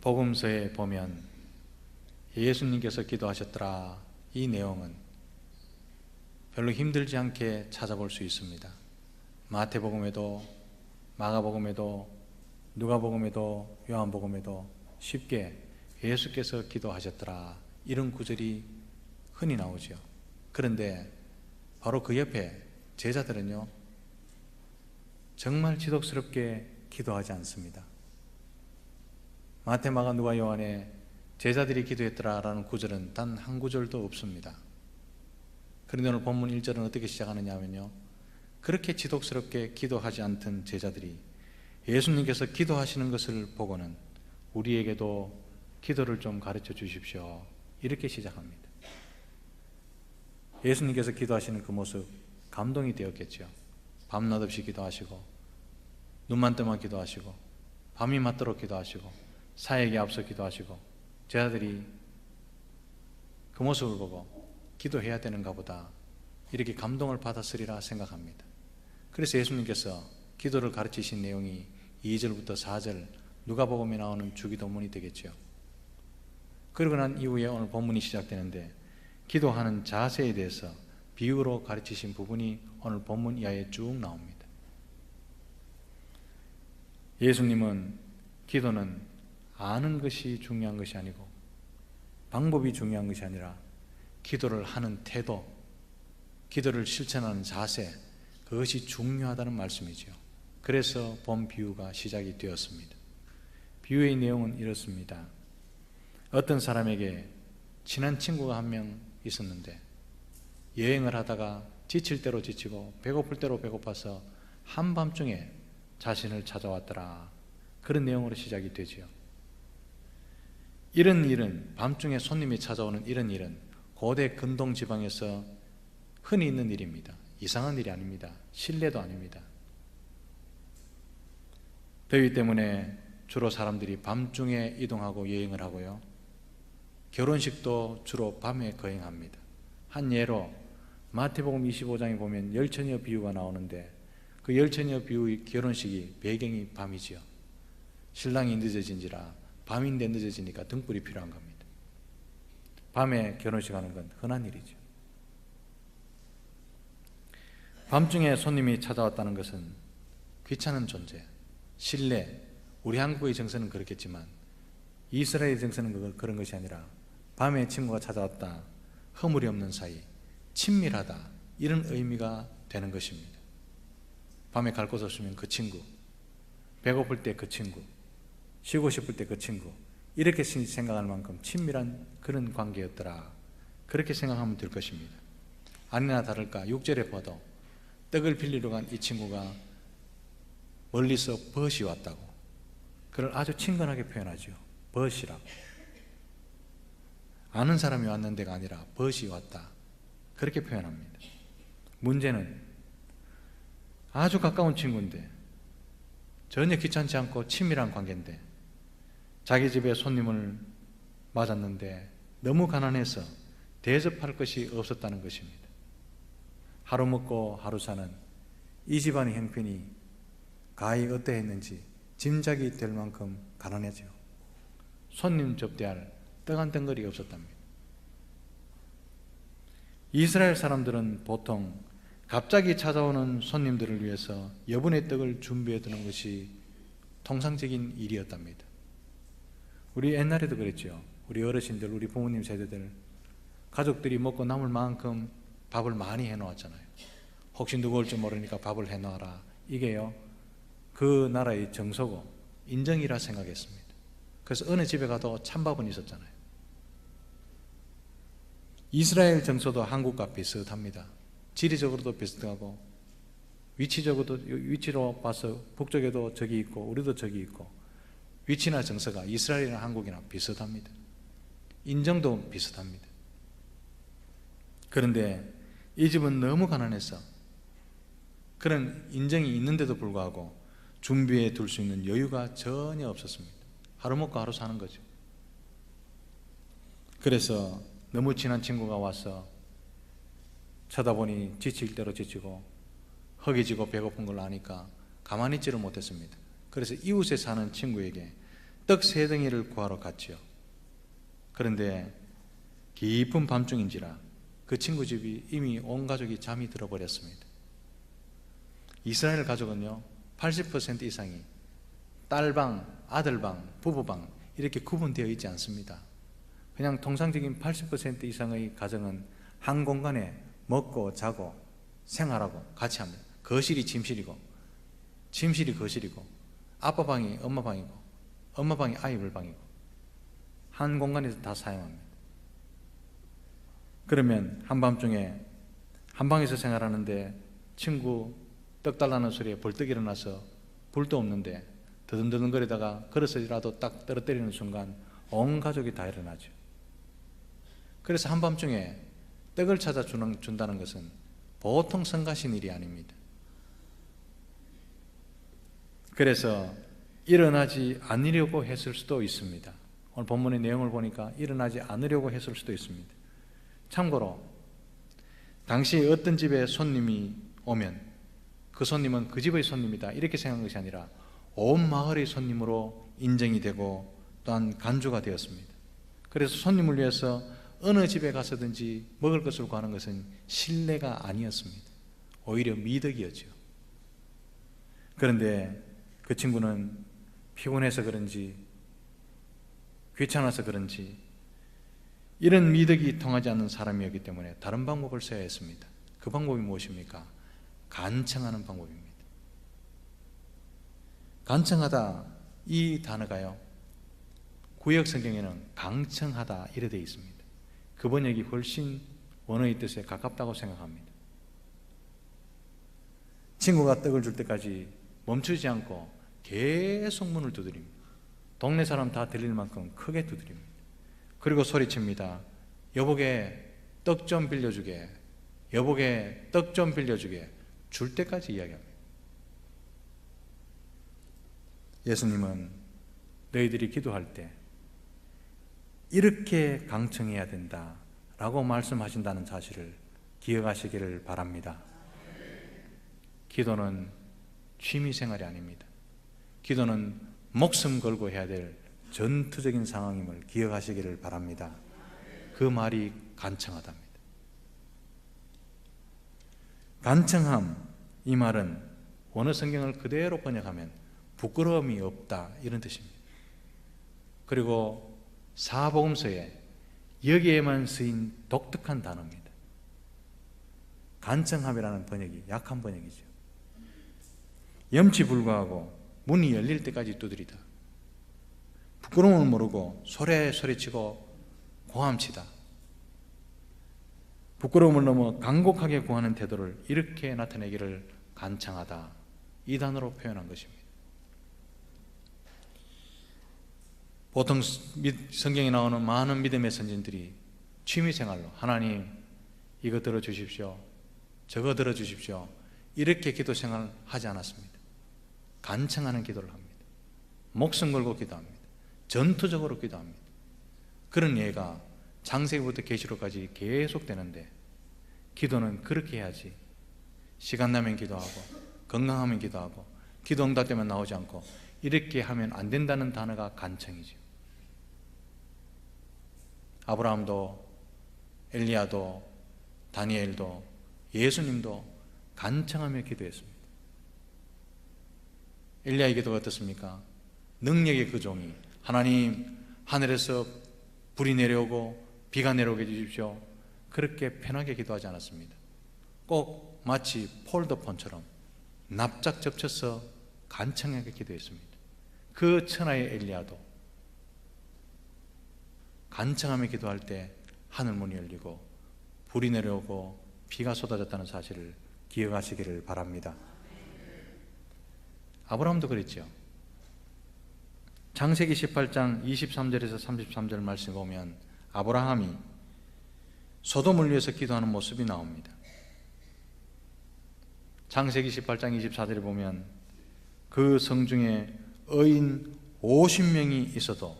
복음서에 보면 예수님께서 기도하셨더라, 이 내용은 별로 힘들지 않게 찾아볼 수 있습니다. 마태복음에도 마가복음에도 누가복음에도 요한복음에도 쉽게 예수께서 기도하셨더라, 이런 구절이 흔히 나오죠. 그런데 바로 그 옆에 제자들은요, 정말 지독스럽게 기도하지 않습니다. 마태, 마가, 누가, 요한에 제자들이 기도했더라라는 구절은 단 한 구절도 없습니다. 그런데 오늘 본문 1절은 어떻게 시작하느냐 하면요, 그렇게 지독스럽게 기도하지 않던 제자들이 예수님께서 기도하시는 것을 보고는 우리에게도 기도를 좀 가르쳐 주십시오, 이렇게 시작합니다. 예수님께서 기도하시는 그 모습 감동이 되었겠죠. 밤낮 없이 기도하시고 눈만 뜨면 기도하시고 밤이 맞도록 기도하시고 사역에 앞서 기도하시고, 제자들이 그 모습을 보고 기도해야 되는가 보다 이렇게 감동을 받았으리라 생각합니다. 그래서 예수님께서 기도를 가르치신 내용이 2절부터 4절 누가복음에 나오는 주기도문이 되겠죠. 그러고 난 이후에 오늘 본문이 시작되는데 기도하는 자세에 대해서 비유로 가르치신 부분이 오늘 본문 이하에 쭉 나옵니다. 예수님은 기도는 아는 것이 중요한 것이 아니고 방법이 중요한 것이 아니라 기도를 하는 태도, 기도를 실천하는 자세, 그것이 중요하다는 말씀이죠. 그래서 본 비유가 시작이 되었습니다. 비유의 내용은 이렇습니다. 어떤 사람에게 친한 친구가 한 명 있었는데 여행을 하다가 지칠 대로 지치고 배고플 대로 배고파서 한밤중에 자신을 찾아왔더라, 그런 내용으로 시작이 되지요. 이런 일은, 밤중에 손님이 찾아오는 이런 일은 고대 근동 지방에서 흔히 있는 일입니다. 이상한 일이 아닙니다. 실례도 아닙니다. 더위 때문에 주로 사람들이 밤중에 이동하고 여행을 하고요, 결혼식도 주로 밤에 거행합니다. 한 예로 마태복음 25장에 보면 열처녀 비유가 나오는데 그 열처녀 비유의 결혼식이 배경이 밤이지요. 신랑이 늦어진지라 밤인데 늦어지니까 등불이 필요한 겁니다. 밤에 결혼식 하는 건 흔한 일이죠. 밤중에 손님이 찾아왔다는 것은 귀찮은 존재, 실례, 우리 한국의 정서는 그렇겠지만 이스라엘의 정서는 그런 것이 아니라 밤에 친구가 찾아왔다, 허물이 없는 사이, 친밀하다, 이런 의미가 되는 것입니다. 밤에 갈 곳 없으면 그 친구, 배고플 때 그 친구, 쉬고 싶을 때 그 친구, 이렇게 생각할 만큼 친밀한 그런 관계였더라, 그렇게 생각하면 될 것입니다. 아니나 다를까 6절에 봐도 떡을 빌리러 간 이 친구가 멀리서 벗이 왔다고, 그걸 아주 친근하게 표현하죠. 벗이라고. 아는 사람이 왔는 데가 아니라 벗이 왔다, 그렇게 표현합니다. 문제는 아주 가까운 친구인데 전혀 귀찮지 않고 친밀한 관계인데 자기 집에 손님을 맞았는데 너무 가난해서 대접할 것이 없었다는 것입니다. 하루 먹고 하루 사는 이 집안의 형편이 가히 어떠했는지 짐작이 될 만큼 가난하죠. 손님 접대할 떡 한 덩어리가 없었답니다. 이스라엘 사람들은 보통 갑자기 찾아오는 손님들을 위해서 여분의 떡을 준비해 두는 것이 통상적인 일이었답니다. 우리 옛날에도 그랬죠. 우리 어르신들, 우리 부모님 세대들, 가족들이 먹고 남을 만큼 밥을 많이 해놓았잖아요. 혹시 누구 올지 모르니까 밥을 해놓아라, 이게요 그 나라의 정서고 인정이라 생각했습니다. 그래서 어느 집에 가도 찬밥은 있었잖아요. 이스라엘 정서도 한국과 비슷합니다. 지리적으로도 비슷하고 위치로 봐서 북쪽에도 적이 있고 우리도 적이 있고, 위치나 정서가 이스라엘이나 한국이나 비슷합니다. 인정도 비슷합니다. 그런데 이 집은 너무 가난해서 그런 인정이 있는데도 불구하고 준비해 둘 수 있는 여유가 전혀 없었습니다. 하루 먹고 하루 사는 거죠. 그래서 너무 친한 친구가 와서 쳐다보니 지칠 대로 지치고 허기지고 배고픈 걸 아니까 가만히 있지를 못했습니다. 그래서 이웃에 사는 친구에게 떡 세 덩이를 구하러 갔지요. 그런데 깊은 밤중인지라 그 친구 집이 이미 온 가족이 잠이 들어버렸습니다. 이스라엘 가족은요 80% 이상이 딸방, 아들방, 부부방 이렇게 구분되어 있지 않습니다. 그냥 통상적인 80% 이상의 가정은 한 공간에 먹고 자고 생활하고 같이 합니다. 거실이 침실이고 침실이 거실이고 아빠 방이 엄마 방이고 엄마 방이 아이들 방이고 한 공간에서 다 사용합니다. 그러면 한밤중에 한 방에서 생활하는데 친구 떡 달라는 소리에 벌떡 일어나서 불도 없는데 더듬더듬거리다가 그릇이라도 딱 떨어뜨리는 순간 온 가족이 다 일어나죠. 그래서 한밤중에 떡을 찾아 준다는 것은 보통 성가신 일이 아닙니다. 그래서 일어나지 않으려고 했을 수도 있습니다. 오늘 본문의 내용을 보니까 일어나지 않으려고 했을 수도 있습니다. 참고로 당시 어떤 집에 손님이 오면 그 손님은 그 집의 손님이다 이렇게 생각한 것이 아니라 온 마을의 손님으로 인정이 되고 또한 간주가 되었습니다. 그래서 손님을 위해서 어느 집에 가서든지 먹을 것을 구하는 것은 신뢰가 아니었습니다. 오히려 미덕이었죠. 그런데 그 친구는 피곤해서 그런지 귀찮아서 그런지 이런 미덕이 통하지 않는 사람이었기 때문에 다른 방법을 써야 했습니다. 그 방법이 무엇입니까? 간청하는 방법입니다. 간청하다 이 단어가요 구역 성경에는 강청하다 이래 되어 있습니다. 그 번역이 훨씬 원어의 뜻에 가깝다고 생각합니다. 친구가 떡을 줄 때까지 멈추지 않고 계속 문을 두드립니다. 동네 사람 다 들릴 만큼 크게 두드립니다. 그리고 소리칩니다. 여보게 떡 좀 빌려주게, 여보게 떡 좀 빌려주게, 줄 때까지 이야기합니다. 예수님은 너희들이 기도할 때 이렇게 강청해야 된다라고 말씀하신다는 사실을 기억하시기를 바랍니다. 기도는 취미생활이 아닙니다. 기도는 목숨 걸고 해야 될 전투적인 상황임을 기억하시기를 바랍니다. 그 말이 간청하답니다. 간청함, 이 말은 원어 성경을 그대로 번역하면 부끄러움이 없다 이런 뜻입니다. 그리고 사복음서에 여기에만 쓰인 독특한 단어입니다. 간청함이라는 번역이 약한 번역이죠. 염치불구하고 문이 열릴 때까지 두드리다, 부끄러움을 모르고 소리치고 고함치다, 부끄러움을 넘어 간곡하게 구하는 태도를 이렇게 나타내기를 간청하다 이 단어로 표현한 것입니다. 보통 성경에 나오는 많은 믿음의 선진들이 취미생활로 하나님 이거 들어주십시오, 저거 들어주십시오 이렇게 기도생활을 하지 않았습니다. 간청하는 기도를 합니다. 목숨 걸고 기도합니다. 전투적으로 기도합니다. 그런 예가 창세기부터 계시록까지 계속되는데 기도는 그렇게 해야지 시간 나면 기도하고 건강하면 기도하고 기도 응답되면 나오지 않고 이렇게 하면 안 된다는 단어가 간청이죠. 아브라함도 엘리야도 다니엘도 예수님도 간청하며 기도했습니다. 엘리야의 기도가 어떻습니까? 능력의 그 종이 하나님 하늘에서 불이 내려오고 비가 내려오게 해주십시오 그렇게 편하게 기도하지 않았습니다. 꼭 마치 폴더폰처럼 납작 접쳐서 간청하게 기도했습니다. 그 천하의 엘리야도 간청하며 기도할 때 하늘 문이 열리고 불이 내려오고 비가 쏟아졌다는 사실을 기억하시기를 바랍니다. 아브라함도 그랬죠. 창세기 18장 23절에서 33절 말씀 보면 아브라함이 소돔을 위해서 기도하는 모습이 나옵니다. 창세기 18장 24절에 보면 그 성중에 의인 50명이 있어도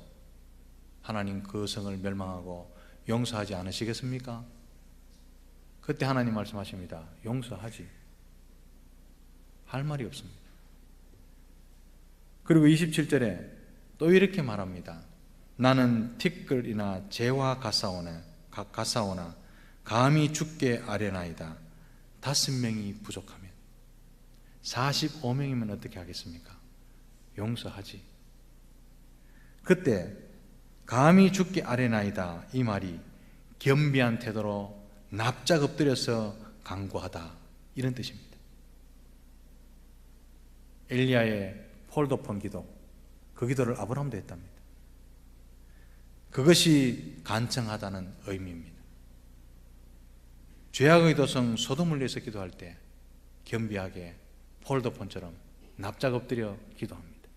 하나님 그 성을 멸망하고 용서하지 않으시겠습니까? 그때 하나님 말씀하십니다. 용서하지. 할 말이 없습니다. 그리고 27절에 또 이렇게 말합니다. 나는 티끌이나 재와 가사오나 감히 죽게 아뢰나이다. 5명이 부족하면, 45명이면 어떻게 하겠습니까? 용서하지. 그때 감히 죽게 아뢰나이다, 이 말이 겸비한 태도로 납작 엎드려서 간구하다, 이런 뜻입니다. 엘리야의 폴더폰 기도, 그 기도를 아브라함도 했답니다. 그것이 간청하다는 의미입니다. 죄악의 도성 소돔을 위해서 기도할 때 겸비하게 폴더폰처럼 납작 엎드려 기도합니다.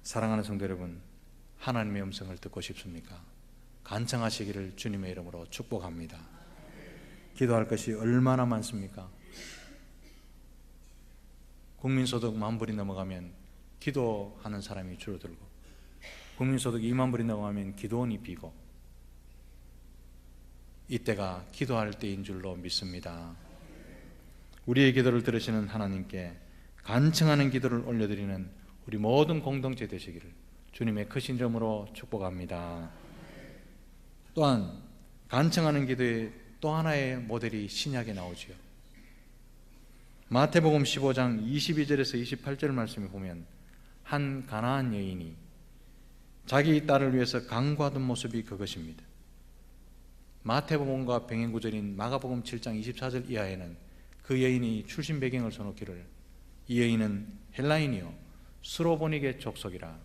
사랑하는 성도 여러분, 하나님의 음성을 듣고 싶습니까? 간청하시기를 주님의 이름으로 축복합니다. 기도할 것이 얼마나 많습니까? 국민소득 10,000불이 넘어가면 기도하는 사람이 줄어들고, 국민소득 20,000불이 넘어가면 기도원이 비고, 이때가 기도할 때인 줄로 믿습니다. 우리의 기도를 들으시는 하나님께 간청하는 기도를 올려드리는 우리 모든 공동체 되시기를 주님의 크신 이름으로 축복합니다. 또한 간청하는 기도의 또 하나의 모델이 신약에 나오지요. 마태복음 15장 22절에서 28절 말씀에 보면 한 가나안 여인이 자기 딸을 위해서 간구하던 모습이 그것입니다. 마태복음과 병행구절인 마가복음 7장 24절 이하에는 그 여인이 출신 배경을 써놓기를 이 여인은 헬라인이요 스로보닉의 족속이라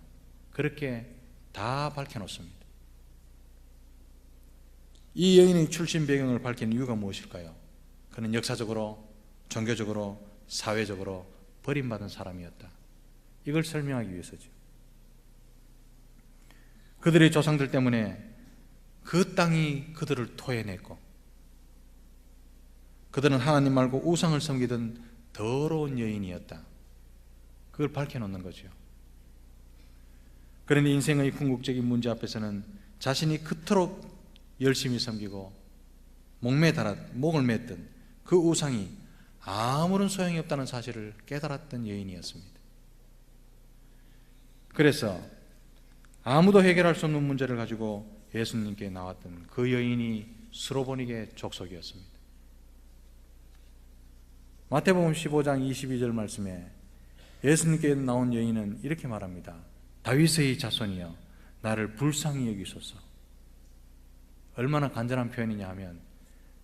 그렇게 다 밝혀놓습니다. 이 여인의 출신 배경을 밝힌 이유가 무엇일까요? 그는 역사적으로, 종교적으로, 사회적으로 버림받은 사람이었다. 이걸 설명하기 위해서죠. 그들의 조상들 때문에 그 땅이 그들을 토해냈고, 그들은 하나님 말고 우상을 섬기던 더러운 여인이었다. 그걸 밝혀놓는 거죠. 그런데 인생의 궁극적인 문제 앞에서는 자신이 그토록 열심히 섬기고 목을 맸던 그 우상이 아무런 소용이 없다는 사실을 깨달았던 여인이었습니다. 그래서 아무도 해결할 수 없는 문제를 가지고 예수님께 나왔던 그 여인이 스로보닉의 족속이었습니다. 마태복음 15장 22절 말씀에 예수님께 나온 여인은 이렇게 말합니다. 다윗의 자손이여 나를 불쌍히 여기소서. 얼마나 간절한 표현이냐 하면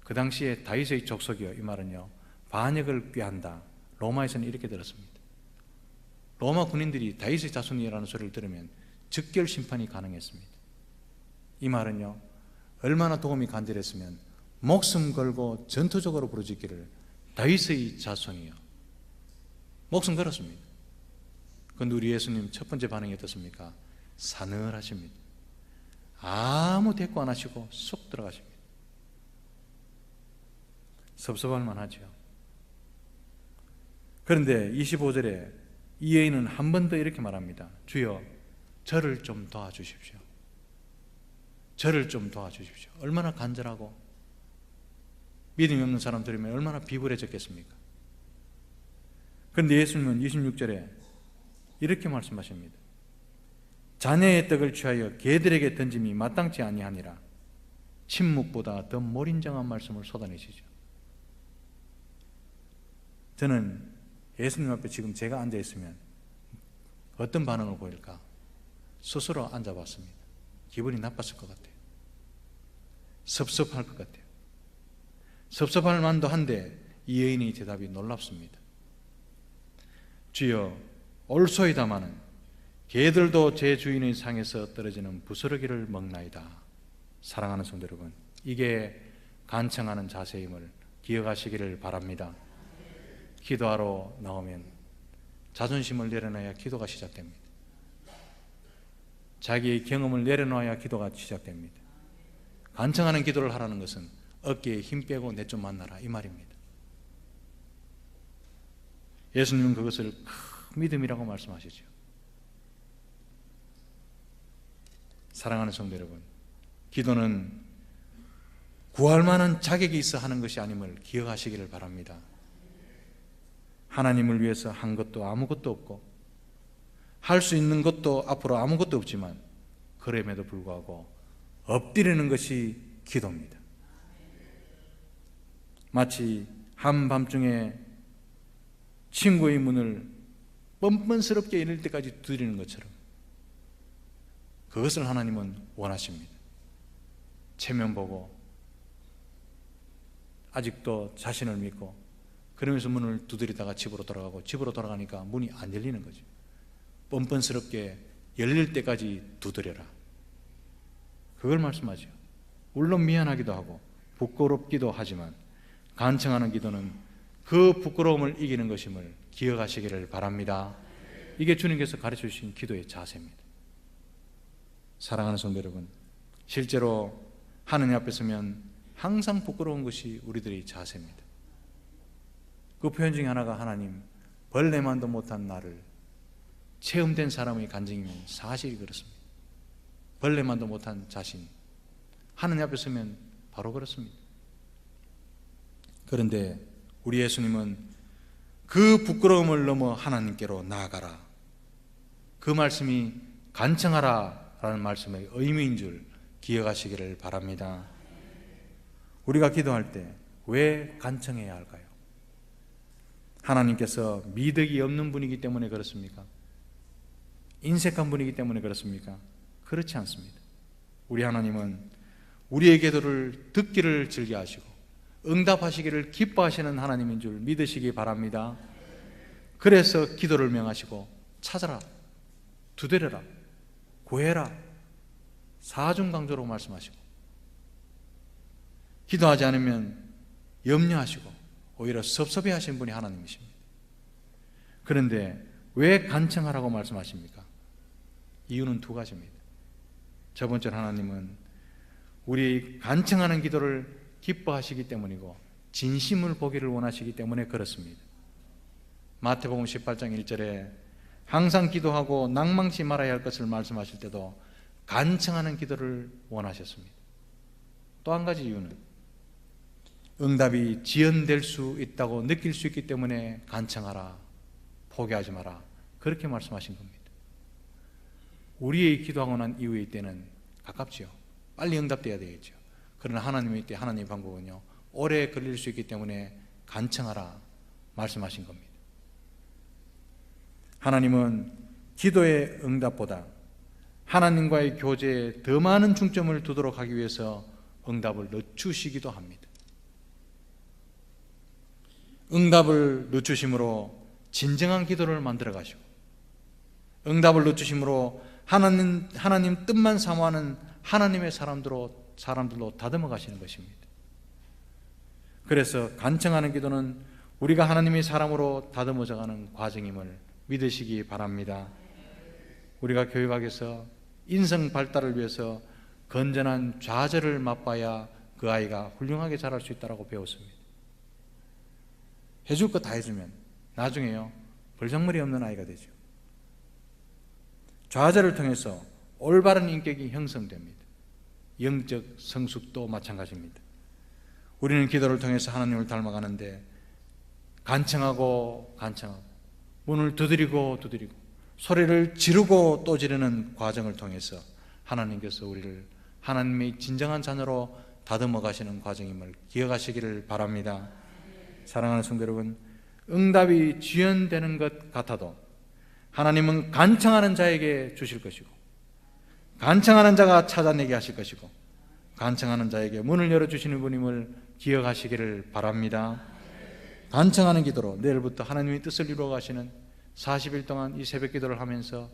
그 당시에 다윗의 족속이여, 이 말은요 반역을 꾀한다, 로마에서는 이렇게 들었습니다. 로마 군인들이 다윗의 자손이라는 소리를 들으면 즉결 심판이 가능했습니다. 이 말은요 얼마나 도움이 간절했으면 목숨 걸고 전투적으로 부르짖기를 다윗의 자손이여, 목숨 걸었습니다. 그런데 우리 예수님 첫 번째 반응이 어떻습니까? 사늘하십니다. 아무 대꾸 안 하시고 쏙 들어가십니다. 섭섭할 만하죠. 그런데 25절에 이 여인은 한 번 더 이렇게 말합니다. 주여 저를 좀 도와주십시오. 저를 좀 도와주십시오. 얼마나 간절하고 믿음이 없는 사람들이면 얼마나 비굴해졌겠습니까? 그런데 예수님은 26절에 이렇게 말씀하십니다. 자네의 떡을 취하여 개들에게 던짐이 마땅치 아니하니라. 침묵보다 더 몰인정한 말씀을 쏟아내시죠. 저는 예수님 앞에 지금 제가 앉아있으면 어떤 반응을 보일까? 스스로 앉아봤습니다. 기분이 나빴을 것 같아요. 섭섭할 것 같아요. 섭섭할 만도 한데 이 여인의 대답이 놀랍습니다. 주여 올소이다마는 개들도 제 주인의 상에서 떨어지는 부스러기를 먹나이다. 사랑하는 성도 여러분, 이게 간청하는 자세임을 기억하시기를 바랍니다. 기도하러 나오면 자존심을 내려놔야 기도가 시작됩니다. 자기의 경험을 내려놔야 기도가 시작됩니다. 간청하는 기도를 하라는 것은 어깨에 힘 빼고 내 좀 만나라, 이 말입니다. 예수님은 그것을 큰 믿음이라고 말씀하시죠. 사랑하는 성도 여러분, 기도는 구할 만한 자격이 있어 하는 것이 아님을 기억하시기를 바랍니다. 하나님을 위해서 한 것도 아무것도 없고 할 수 있는 것도 앞으로 아무것도 없지만 그럼에도 불구하고 엎드리는 것이 기도입니다. 마치 한밤중에 친구의 문을 뻔뻔스럽게 열릴 때까지 두드리는 것처럼 그것을 하나님은 원하십니다. 체면 보고 아직도 자신을 믿고 그러면서 문을 두드리다가 집으로 돌아가고 집으로 돌아가니까 문이 안 열리는 거죠. 뻔뻔스럽게 열릴 때까지 두드려라. 그걸 말씀하죠. 물론 미안하기도 하고 부끄럽기도 하지만 간청하는 기도는 그 부끄러움을 이기는 것임을 기억하시기를 바랍니다. 이게 주님께서 가르쳐 주신 기도의 자세입니다. 사랑하는 성도 여러분, 실제로 하느님 앞에 서면 항상 부끄러운 것이 우리들의 자세입니다. 그 표현 중에 하나가 하나님, 벌레만도 못한 나를 체험된 사람의 간증이면 사실이 그렇습니다. 벌레만도 못한 자신, 하느님 앞에 서면 바로 그렇습니다. 그런데 우리 예수님은 그 부끄러움을 넘어 하나님께로 나아가라, 그 말씀이 간청하라 라는 말씀의 의미인 줄 기억하시기를 바랍니다. 우리가 기도할 때 왜 간청해야 할까요? 하나님께서 미덕이 없는 분이기 때문에 그렇습니까? 인색한 분이기 때문에 그렇습니까? 그렇지 않습니다. 우리 하나님은 우리의 기도를 듣기를 즐겨하시고 응답하시기를 기뻐하시는 하나님인 줄 믿으시기 바랍니다. 그래서 기도를 명하시고 찾아라, 두드려라, 구해라, 사중강조로 말씀하시고 기도하지 않으면 염려하시고 오히려 섭섭해하신 분이 하나님이십니다. 그런데 왜 간청하라고 말씀하십니까? 이유는 두 가지입니다. 첫 번째로 하나님은 우리 간청하는 기도를 기뻐하시기 때문이고 진심을 보기를 원하시기 때문에 그렇습니다. 마태복음 18장 1절에 항상 기도하고 낭망치 말아야 할 것을 말씀하실 때도 간청하는 기도를 원하셨습니다. 또 한 가지 이유는 응답이 지연될 수 있다고 느낄 수 있기 때문에 간청하라, 포기하지 마라, 그렇게 말씀하신 겁니다. 우리의 기도하고 난 이후의 때는 가깝지요. 빨리 응답돼야 되겠죠. 그러나 하나님의 때 하나님의 방법은요, 오래 걸릴 수 있기 때문에 간청하라 말씀하신 겁니다. 하나님은 기도의 응답보다 하나님과의 교제에 더 많은 중점을 두도록 하기 위해서 응답을 늦추시기도 합니다. 응답을 늦추심으로 진정한 기도를 만들어 가시고 응답을 늦추심으로 하나님 뜻만 사모하는 하나님의 사람들로 다듬어 가시는 것입니다. 그래서 간청하는 기도는 우리가 하나님의 사람으로 다듬어져 가는 과정임을 믿으시기 바랍니다. 우리가 교육학에서 인성 발달을 위해서 건전한 좌절을 맛봐야 그 아이가 훌륭하게 자랄 수 있다고 배웠습니다. 해줄 거 다 해주면 나중에요 벌정머리 없는 아이가 되죠. 좌절을 통해서 올바른 인격이 형성됩니다. 영적 성숙도 마찬가지입니다. 우리는 기도를 통해서 하나님을 닮아가는데 간청하고 문을 두드리고 소리를 지르고 또 지르는 과정을 통해서 하나님께서 우리를 하나님의 진정한 자녀로 다듬어 가시는 과정임을 기억하시기를 바랍니다. 사랑하는 성도 여러분, 응답이 지연되는 것 같아도 하나님은 간청하는 자에게 주실 것이고 간청하는 자가 찾아내게 하실 것이고 간청하는 자에게 문을 열어주시는 분임을 기억하시기를 바랍니다. 간청하는 기도로 내일부터 하나님의 뜻을 이루어 가시는 40일 동안 이 새벽 기도를 하면서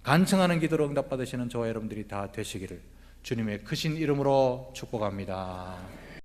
간청하는 기도로 응답받으시는 저와 여러분들이 다 되시기를 주님의 크신 이름으로 축복합니다.